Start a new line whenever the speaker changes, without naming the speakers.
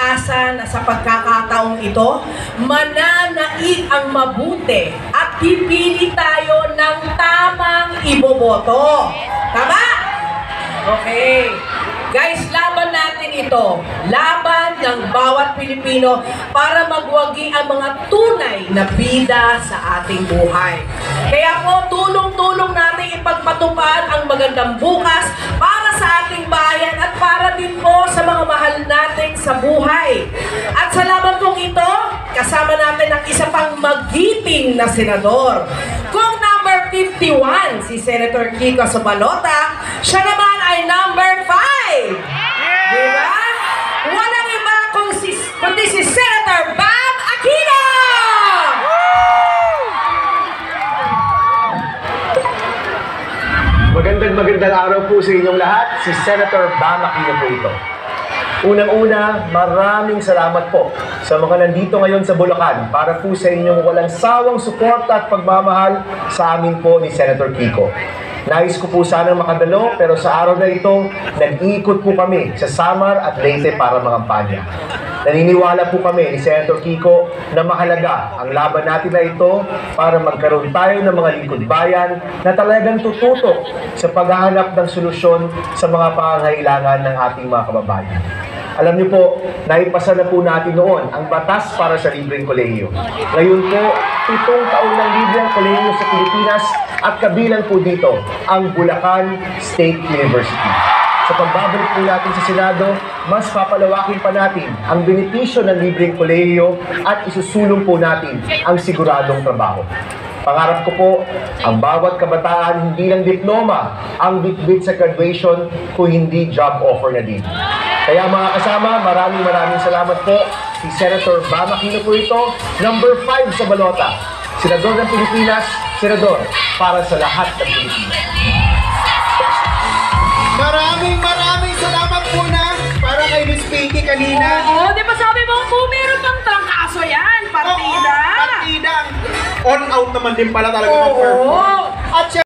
pag-asa na sa pagkakataong ito, mananaig ang mabuti at pipili tayo ng tamang iboboto. Tama? Okay. Guys, laban natin ito. Laban ng bawat Pilipino para magwagi ang mga tunay na bida sa ating buhay. Kaya po, tulong-tulong natin ipagpatupad ang magandang bukas para sa ating bayan at para din po sa mga mahal natin sa buhay. At sa laban pong ito, kasama natin ang isa pang magiting na senador. Kung number 51, si Senator Kiko Sobalota, siya naman ay number 5. Diba? Walang iba kundi si Senator Bam Aquino!
Magandang araw po sa inyong lahat. Si Senator Bam Aquino po ito. Unang-una, maraming salamat po sa mga nandito ngayon sa Bulacan para po sa inyong walang sawang suporta at pagmamahal sa amin po ni Senator Kiko. Nais ko po sanang makadalo pero sa araw na ito, nag-iikot po kami sa Samar at Leyte para mangampanya. Naniniwala po kami ni Senator Kiko na mahalaga ang laban natin na ito para magkaroon tayo ng mga lingkod bayan na talagang tututok sa paghahanap ng solusyon sa mga pangangailangan ng ating mga kababayan. Alam niyo po, naipasa na po natin noon ang batas para sa libreng kolehiyo. Ngayon po, 7 taon ng libreng kolehiyo sa Pilipinas at kabilang po dito ang Bulacan State University. Sa pagbabalik po natin sa Senado, mas papalawakin pa natin ang benepisyo ng libreng kolehiyo at isusulong po natin ang siguradong trabaho. Pangarap ko po, ang bawat kabataan hindi lang diploma ang bitbit sa graduation kung hindi job offer na din. Kaya mga kasama, maraming salamat po. Si Senator Bam Aquino po ito, number 5 sa balota. Senador ng Pilipinas, senador para sa lahat ng Pilipinas.
Maraming salamat po na para kay Miss Pinky kanina.
Oo, di ba sabi mo kung meron pang trangkaso yan, partida?
Partida. On out naman din pala talaga ng
Oo.
At